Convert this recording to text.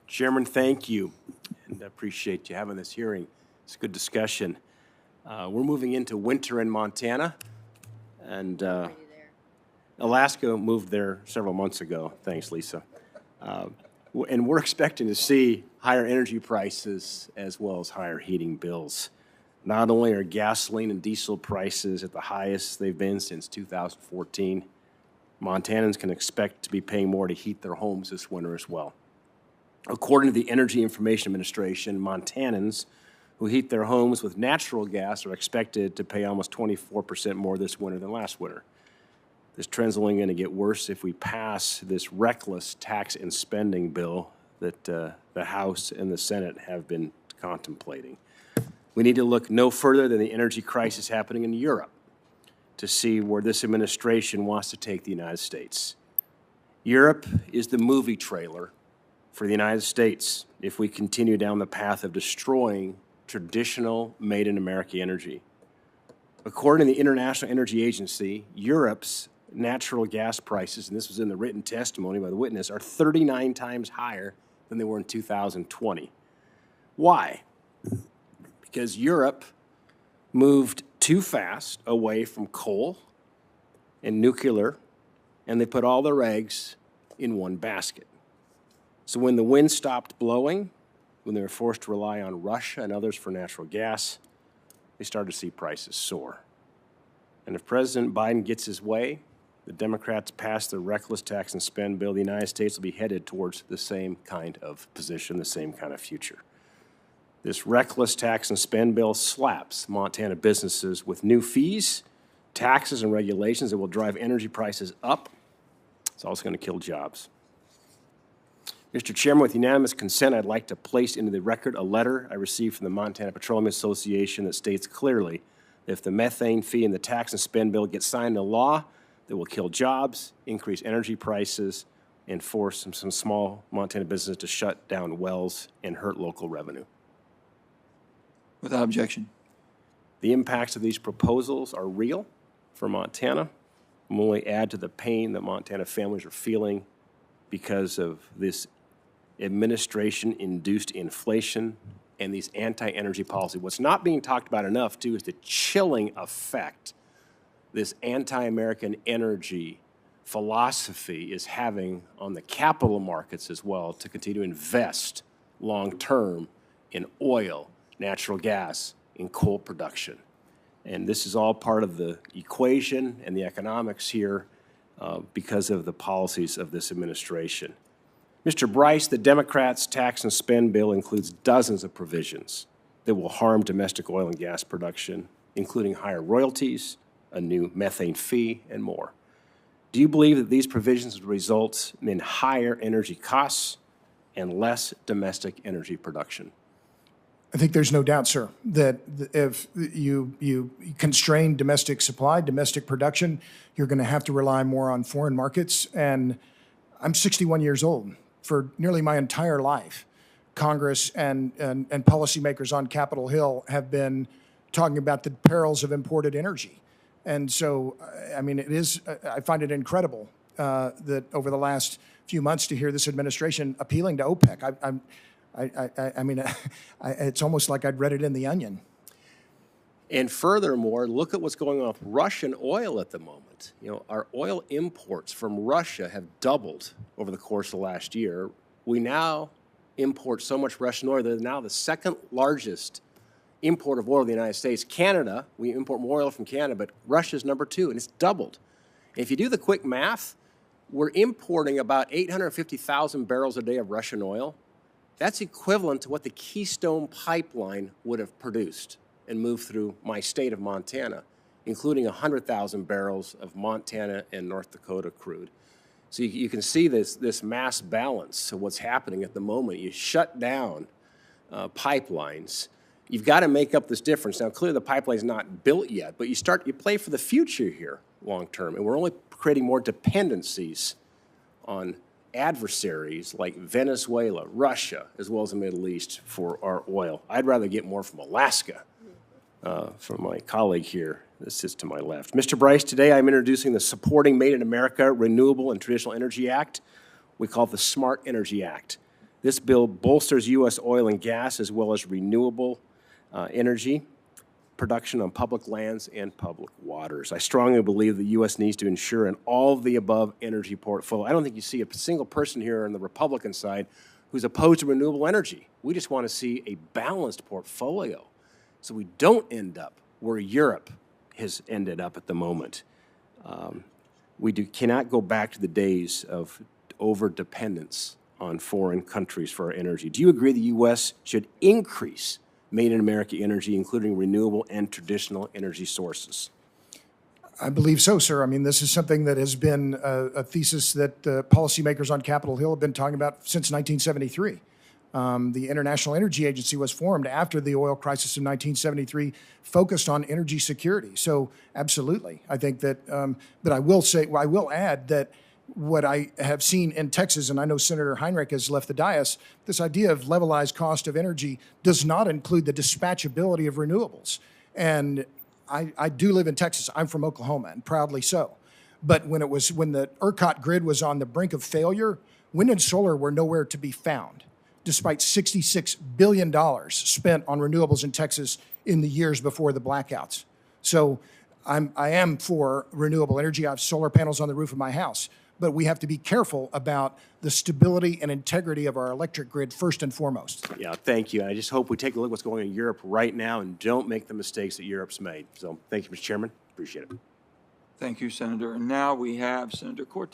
Chairman, thank you, and I appreciate you having this hearing. It's a good discussion. We're moving into winter in Montana, and Alaska moved there several months ago. Thanks, Lisa. And we're expecting to see higher energy prices as well as higher heating bills. Not only are gasoline and diesel prices at the highest they've been since 2014, Montanans can expect to be paying more to heat their homes this winter as well. According to the Energy Information Administration, Montanans who heat their homes with natural gas are expected to pay almost 24% more this winter than last winter. This trend's only going to get worse if we pass this reckless tax and spending bill that the House and the Senate have been contemplating. We need to look no further than the energy crisis happening in Europe to see where this administration wants to take the United States. Europe is the movie trailer for the United States if we continue down the path of destroying traditional made-in-America energy. According to the International Energy Agency, Europe's natural gas prices, and this was in the written testimony by the witness, are 39 times higher than they were in 2020. Why? Because Europe moved too fast away from coal and nuclear, and they put all their eggs in one basket. So when the wind stopped blowing, when they were forced to rely on Russia and others for natural gas, they started to see prices soar. And if President Biden gets his way, the Democrats pass the reckless tax and spend bill, the United States will be headed towards the same kind of position, the same kind of future. This reckless tax and spend bill slaps Montana businesses with new fees, taxes, and regulations that will drive energy prices up. It's also going to kill jobs. Mr. Chairman, with unanimous consent, I'd like to place into the record a letter I received from the Montana Petroleum Association that states clearly that if the methane fee and the tax and spend bill get signed into law, that will kill jobs, increase energy prices, and force some small Montana businesses to shut down wells and hurt local revenue. Without objection. The impacts of these proposals are real for Montana and will only add to the pain that Montana families are feeling because of this administration-induced inflation and these anti-energy policies. What's not being talked about enough, too, is the chilling effect this anti-American energy philosophy is having on the capital markets as well to continue to invest long-term in oil, natural gas, and coal production. And this is all part of the equation and the economics here because of the policies of this administration. Mr. Bryce, the Democrats' tax and spend bill includes dozens of provisions that will harm domestic oil and gas production, including higher royalties, a new methane fee, and more. Do you believe that these provisions would result in higher energy costs and less domestic energy production? I think there's no doubt, sir, that if you constrain domestic supply, domestic production, you're going to have to rely more on foreign markets. And I'm 61 years old. For nearly my entire life, Congress and policymakers on Capitol Hill have been talking about the perils of imported energy. And so, I mean, I find it incredible that over the last few months to hear this administration appealing to OPEC. I mean, it's almost like I'd read it in The Onion. And furthermore, look at what's going on with Russian oil at the moment. You know, our oil imports from Russia have doubled over the course of the last year. We now import so much Russian oil, they're now the second largest import of oil in the United States. Canada, we import more oil from Canada, but Russia's number 2, and it's doubled. And if you do the quick math, we're importing about 850,000 barrels a day of Russian oil. That's equivalent to what the Keystone Pipeline would have produced and moved through my state of Montana, including 100,000 barrels of Montana and North Dakota crude. So you can see this mass balance of what's happening at the moment. You shut down pipelines. You've got to make up this difference. Now, clearly the pipeline's not built yet, but you play for the future here long term, and we're only creating more dependencies on adversaries like Venezuela, Russia, as well as the Middle East for our oil. I'd rather get more from Alaska, from my colleague here that sits to my left. Mr. Bryce, today I'm introducing the Supporting Made in America Renewable and Traditional Energy Act. We call it the Smart Energy Act. This bill bolsters U.S. oil and gas as well as renewable energy production on public lands and public waters. I strongly believe the U.S. needs to ensure an all-of-the-above energy portfolio. I don't think you see a single person here on the Republican side who's opposed to renewable energy. We just want to see a balanced portfolio so we don't end up where Europe has ended up at the moment. Cannot go back to the days of over-dependence on foreign countries for our energy. Do you agree the U.S. should increase Made in America energy, including renewable and traditional energy sources? I believe so, sir. I mean, this is something that has been a thesis that policymakers on Capitol Hill have been talking about since 1973. The International Energy Agency was formed after the oil crisis of 1973, focused on energy security. So absolutely, I think that, but I will add that what I have seen in Texas, and I know Senator Heinrich has left the dais, this idea of levelized cost of energy does not include the dispatchability of renewables. And I do live in Texas. I'm from Oklahoma, and proudly so. But when the ERCOT grid was on the brink of failure, wind and solar were nowhere to be found, despite $66 billion spent on renewables in Texas in the years before the blackouts. So I am for renewable energy. I have solar panels on the roof of my house. But we have to be careful about the stability and integrity of our electric grid first and foremost. Yeah, thank you. I just hope we take a look at what's going on in Europe right now and don't make the mistakes that Europe's made. So thank you, Mr. Chairman. Appreciate it. Thank you, Senator. And now we have Senator Cortez.